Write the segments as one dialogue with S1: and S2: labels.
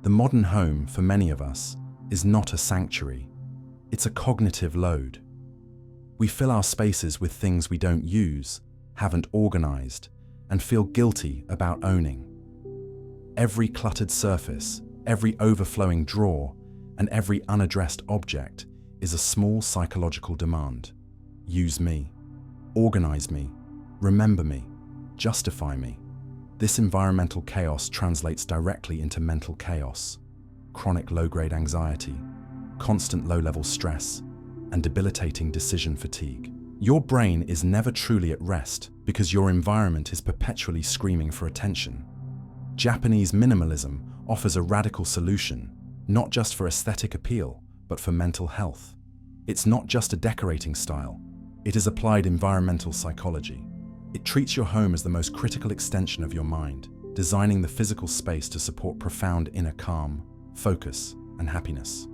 S1: The modern home, for many of us, is not a sanctuary. It's a cognitive load. We fill our spaces with things we don't use, haven't organized, and feel guilty about owning. Every cluttered surface, every overflowing drawer, and every unaddressed object is a small psychological demand. Use me, organize me, remember me, justify me. This environmental chaos translates directly into mental chaos, chronic low-grade anxiety, constant low-level stress, and debilitating decision fatigue. Your brain is never truly at rest because your environment is perpetually screaming for attention. Japanese minimalism offers a radical solution, not just for aesthetic appeal, but for mental health. It's not just a decorating style, it is applied environmental psychology. It treats your home as the most critical extension of your mind, designing the physical space to support profound inner calm, focus, and happiness.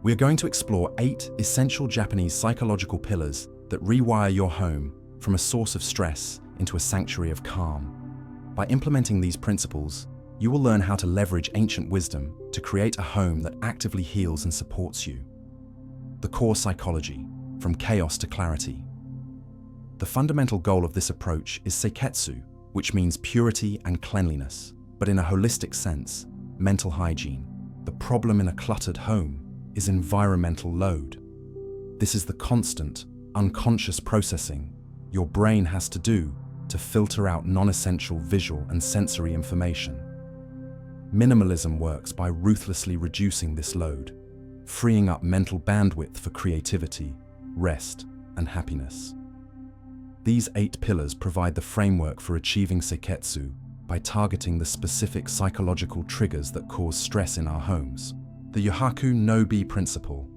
S1: We are going to explore 8 essential Japanese psychological pillars that rewire your home from a source of stress into a sanctuary of calm. By implementing these principles, you will learn how to leverage ancient wisdom to create a home that actively heals and supports you. The core psychology, from chaos to clarity. The fundamental goal of this approach is seiketsu, which means purity and cleanliness, but in a holistic sense, mental hygiene. The problem in a cluttered home is environmental load. This is the constant, unconscious processing your brain has to do to filter out non-essential visual and sensory information. Minimalism works by ruthlessly reducing this load, freeing up mental bandwidth for creativity, rest, and happiness. These 8 pillars provide the framework for achieving seiketsu by targeting the specific psychological triggers that cause stress in our homes. The Yohaku no-bi principle,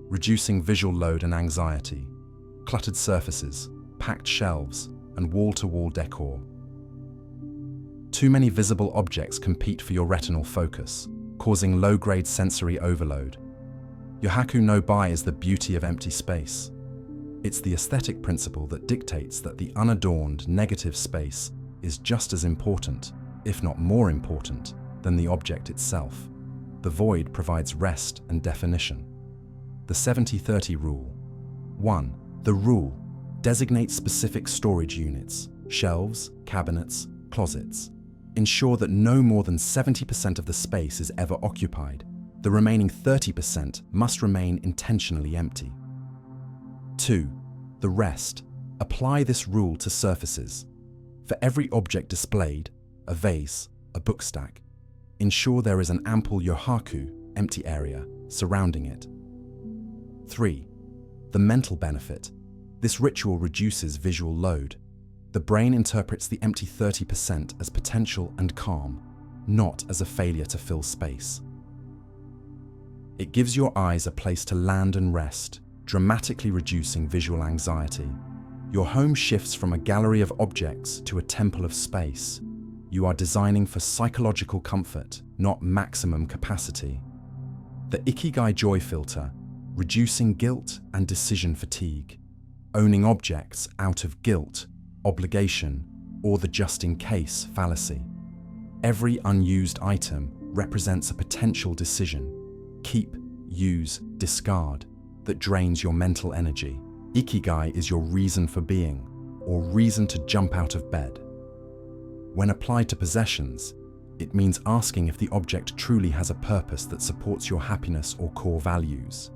S1: reducing visual load and anxiety, cluttered surfaces, packed shelves, and wall-to-wall decor. Too many visible objects compete for your retinal focus, causing low-grade sensory overload. Yohaku no-bi is the beauty of empty space. It's the aesthetic principle that dictates that the unadorned, negative space is just as important, if not more important, than the object itself. The void provides rest and definition. The 70-30 rule. 1. The rule. Designate specific storage units, shelves, cabinets, closets. Ensure that no more than 70% of the space is ever occupied. The remaining 30% must remain intentionally empty. 2. The rest. Apply this rule to surfaces. For every object displayed, a vase, a book stack, ensure there is an ample yohaku, empty area, surrounding it. 3. The mental benefit. This ritual reduces visual load. The brain interprets the empty 30% as potential and calm, not as a failure to fill space. It gives your eyes a place to land and rest, dramatically reducing visual anxiety. Your home shifts from a gallery of objects to a temple of space. You are designing for psychological comfort, not maximum capacity. The Ikigai joy filter, reducing guilt and decision fatigue. Owning objects out of guilt, obligation, or the just-in-case fallacy. Every unused item represents a potential decision. Keep, use, discard, that drains your mental energy. Ikigai is your reason for being, or reason to jump out of bed. When applied to possessions, it means asking if the object truly has a purpose that supports your happiness or core values.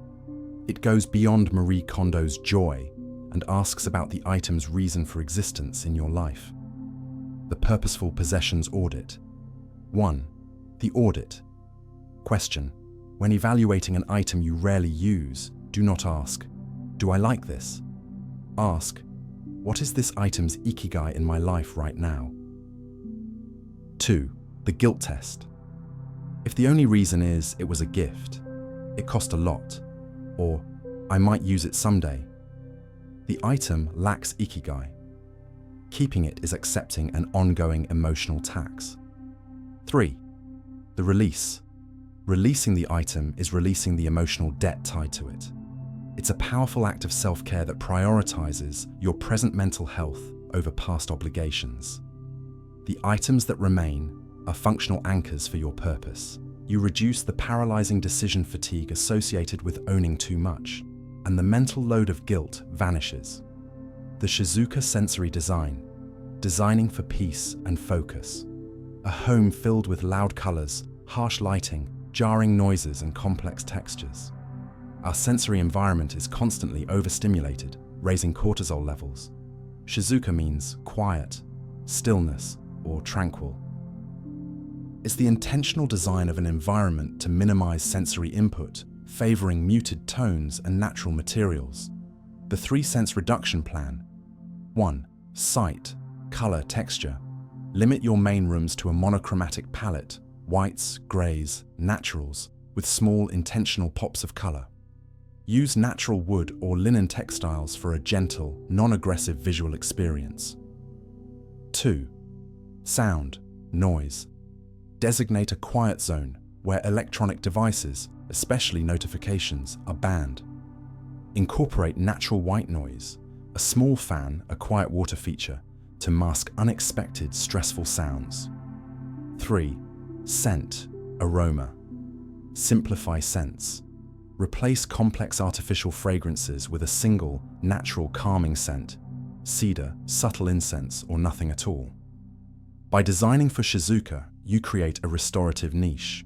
S1: It goes beyond Marie Kondo's joy and asks about the item's reason for existence in your life. The Purposeful Possessions Audit. 1. The audit. Question. When evaluating an item you rarely use, do not ask, "Do I like this?" Ask, "What is this item's ikigai in my life right now?" 2. The guilt test. If the only reason is it was a gift, it cost a lot, or I might use it someday, the item lacks ikigai. Keeping it is accepting an ongoing emotional tax. 3. The release. Releasing the item is releasing the emotional debt tied to it. It's a powerful act of self-care that prioritizes your present mental health over past obligations. The items that remain are functional anchors for your purpose. You reduce the paralyzing decision fatigue associated with owning too much, and the mental load of guilt vanishes. The Shizuka sensory design, designing for peace and focus. A home filled with loud colors, harsh lighting, jarring noises, and complex textures. Our sensory environment is constantly overstimulated, raising cortisol levels. Shizuka means quiet, stillness, or tranquil. It's the intentional design of an environment to minimize sensory input, favoring muted tones and natural materials. The 3-sense reduction plan. 1. Sight, color, texture. Limit your main rooms to a monochromatic palette, whites, grays, naturals, with small intentional pops of color. Use natural wood or linen textiles for a gentle, non-aggressive visual experience. 2. Sound, noise. Designate a quiet zone where electronic devices, especially notifications, are banned. Incorporate natural white noise, a small fan, a quiet water feature, to mask unexpected, stressful sounds. 3. Scent, aroma. Simplify scents. Replace complex artificial fragrances with a single, natural calming scent, cedar, subtle incense, or nothing at all. By designing for Shizuka, you create a restorative niche.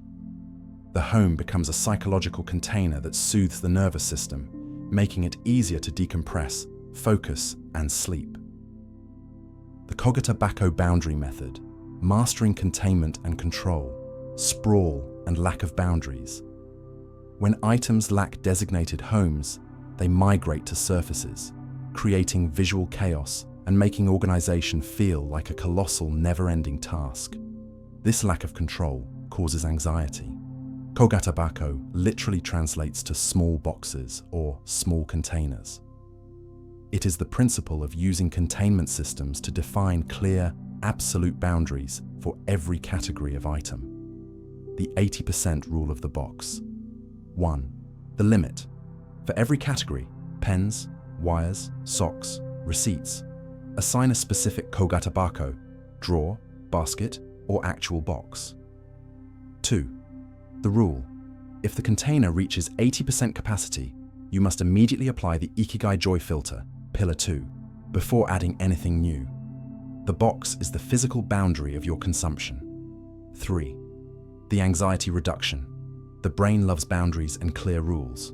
S1: The home becomes a psychological container that soothes the nervous system, making it easier to decompress, focus, and sleep. The Kogata Bako boundary method, mastering containment and control, sprawl, and lack of boundaries. When items lack designated homes, they migrate to surfaces, creating visual chaos and making organization feel like a colossal, never-ending task. This lack of control causes anxiety. Kogata Bako literally translates to small boxes or small containers. It is the principle of using containment systems to define clear, absolute boundaries for every category of item. The 80% rule of the box. 1. The limit. For every category, pens, wires, socks, receipts, assign a specific Kogata Bako, drawer, basket, or actual box. 2. The rule. If the container reaches 80% capacity, you must immediately apply the Ikigai Joy filter, Pillar 2, before adding anything new. The box is the physical boundary of your consumption. 3. The anxiety reduction. The brain loves boundaries and clear rules.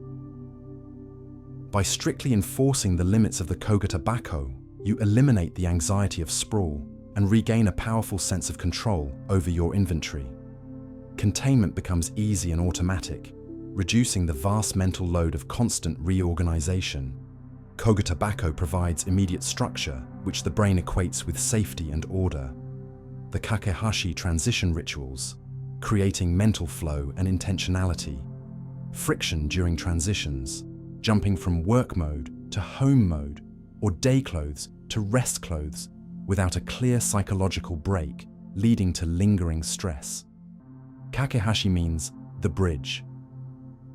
S1: By strictly enforcing the limits of the Kogata Bako, you eliminate the anxiety of sprawl and regain a powerful sense of control over your inventory. Containment becomes easy and automatic, reducing the vast mental load of constant reorganization. Kogata Bako provides immediate structure, which the brain equates with safety and order. The Kakehashi transition rituals, creating mental flow and intentionality. Friction during transitions, jumping from work mode to home mode, or day clothes to rest clothes, without a clear psychological break, leading to lingering stress. Kakehashi means the bridge.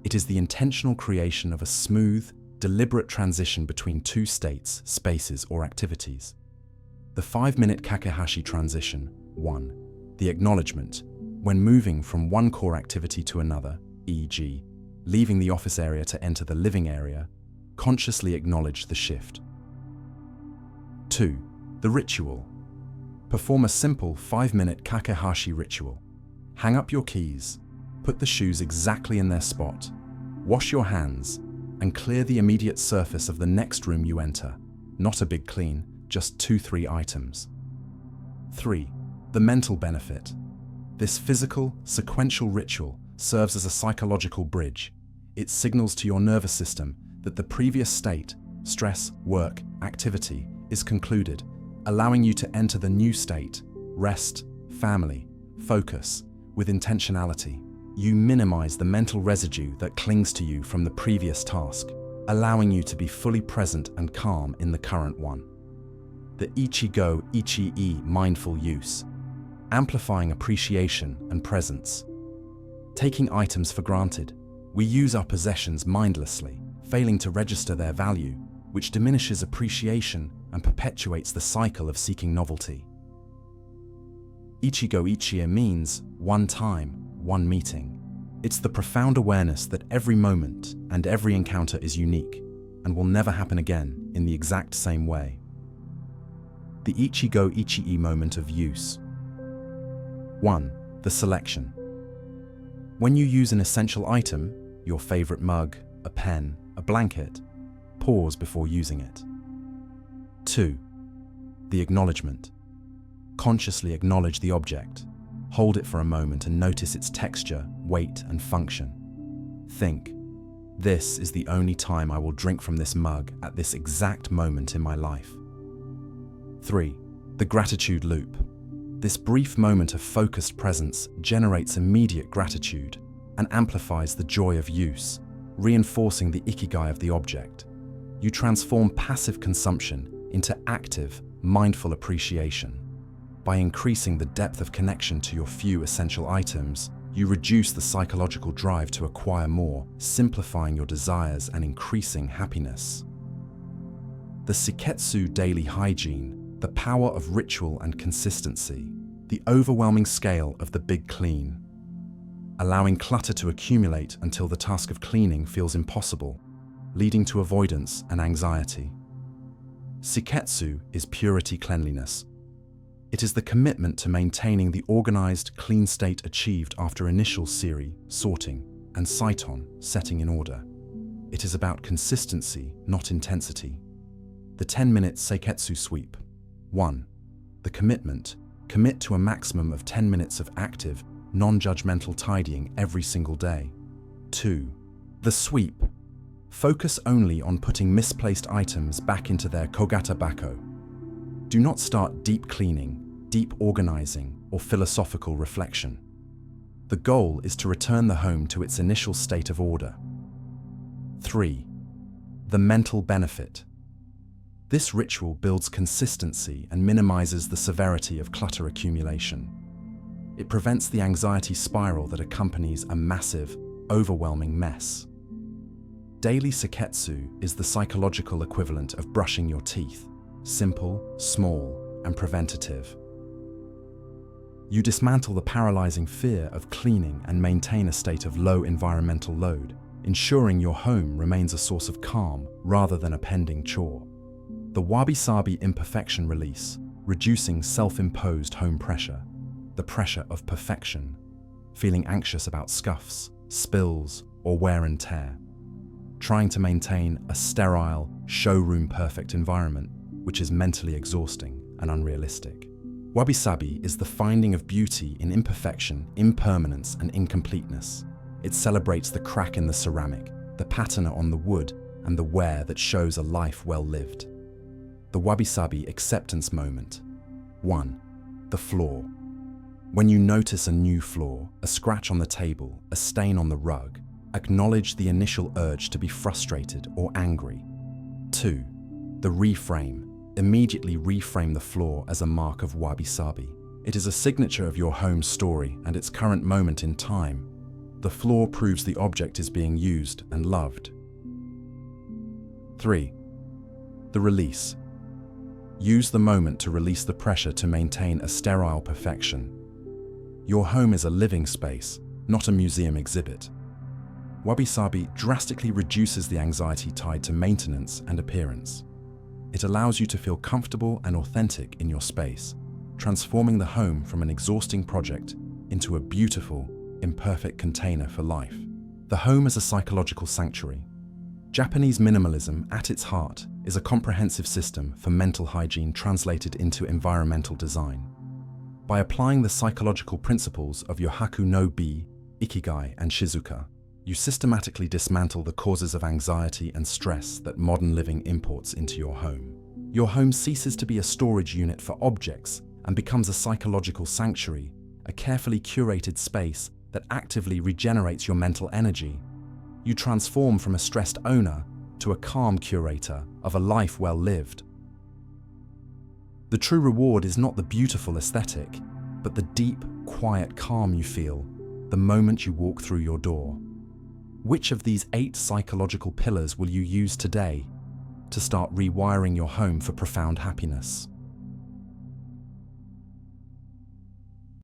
S1: It is the intentional creation of a smooth, deliberate transition between two states, spaces, or activities. The 5-minute Kakehashi transition. 1. The acknowledgement. When moving from one core activity to another, e.g., leaving the office area to enter the living area, consciously acknowledge the shift. 2. The ritual. Perform a simple 5-minute Kakehashi ritual. Hang up your keys, put the shoes exactly in their spot, wash your hands, and clear the immediate surface of the next room you enter. Not a big clean, just 2-3 items. 3. The mental benefit. This physical, sequential ritual serves as a psychological bridge. It signals to your nervous system that the previous state, stress, work, activity, is concluded, allowing you to enter the new state, rest, family, focus, with intentionality. You minimize the mental residue that clings to you from the previous task, allowing you to be fully present and calm in the current one. The Ichigo Ichi-e mindful use, amplifying appreciation and presence. Taking items for granted, we use our possessions mindlessly, failing to register their value, which diminishes appreciation and perpetuates the cycle of seeking novelty. Ichigo Ichie means one time, one meeting. It's the profound awareness that every moment and every encounter is unique and will never happen again in the exact same way. The Ichigo Ichie moment of use. 1. The selection. When you use an essential item, your favorite mug, a pen, a blanket, pause before using it. 2. The acknowledgement. Consciously acknowledge the object. Hold it for a moment and notice its texture, weight, and function. Think, this is the only time I will drink from this mug at this exact moment in my life. 3. The gratitude loop. This brief moment of focused presence generates immediate gratitude and amplifies the joy of use, reinforcing the Ikigai of the object. You transform passive consumption into active, mindful appreciation. By increasing the depth of connection to your few essential items, you reduce the psychological drive to acquire more, simplifying your desires and increasing happiness. The Shiketsu daily hygiene, the power of ritual and consistency, the overwhelming scale of the big clean. Allowing clutter to accumulate until the task of cleaning feels impossible, leading to avoidance and anxiety. Shiketsu is purity cleanliness. It is the commitment to maintaining the organized, clean state achieved after initial siri, sorting, and seiton, setting in order. It is about consistency, not intensity. The 10-minute Seiketsu sweep. 1. The commitment. Commit to a maximum of 10 minutes of active, non-judgmental tidying every single day. 2. The sweep. Focus only on putting misplaced items back into their kogata bako. Do not start deep cleaning, deep organizing, or philosophical reflection. The goal is to return the home to its initial state of order. 3. The mental benefit. This ritual builds consistency and minimizes the severity of clutter accumulation. It prevents the anxiety spiral that accompanies a massive, overwhelming mess. Daily Shiketsu is the psychological equivalent of brushing your teeth, simple, small, and preventative. You dismantle the paralyzing fear of cleaning and maintain a state of low environmental load, ensuring your home remains a source of calm rather than a pending chore. The wabi-sabi imperfection release, reducing self-imposed home pressure, the pressure of perfection, feeling anxious about scuffs, spills, or wear and tear. Trying to maintain a sterile, showroom-perfect environment, which is mentally exhausting and unrealistic. Wabi-sabi is the finding of beauty in imperfection, impermanence, and incompleteness. It celebrates the crack in the ceramic, the patina on the wood, and the wear that shows a life well lived. The wabi-sabi acceptance moment. 1. The flaw. When you notice a new flaw, a scratch on the table, a stain on the rug, acknowledge the initial urge to be frustrated or angry. 2. The reframe. Immediately reframe the flaw as a mark of wabi-sabi. It is a signature of your home's story and its current moment in time. The flaw proves the object is being used and loved. 3. The release. Use the moment to release the pressure to maintain a sterile perfection. Your home is a living space, not a museum exhibit. Wabi-sabi drastically reduces the anxiety tied to maintenance and appearance. It allows you to feel comfortable and authentic in your space, transforming the home from an exhausting project into a beautiful, imperfect container for life. The home as a psychological sanctuary. Japanese minimalism, at its heart, is a comprehensive system for mental hygiene translated into environmental design. By applying the psychological principles of Yohaku no Bi, Ikigai, and Shizuka, you systematically dismantle the causes of anxiety and stress that modern living imports into your home. Your home ceases to be a storage unit for objects and becomes a psychological sanctuary, a carefully curated space that actively regenerates your mental energy. You transform from a stressed owner to a calm curator of a life well lived. The true reward is not the beautiful aesthetic, but the deep, quiet calm you feel the moment you walk through your door. Which of these 8 psychological pillars will you use today to start rewiring your home for profound happiness?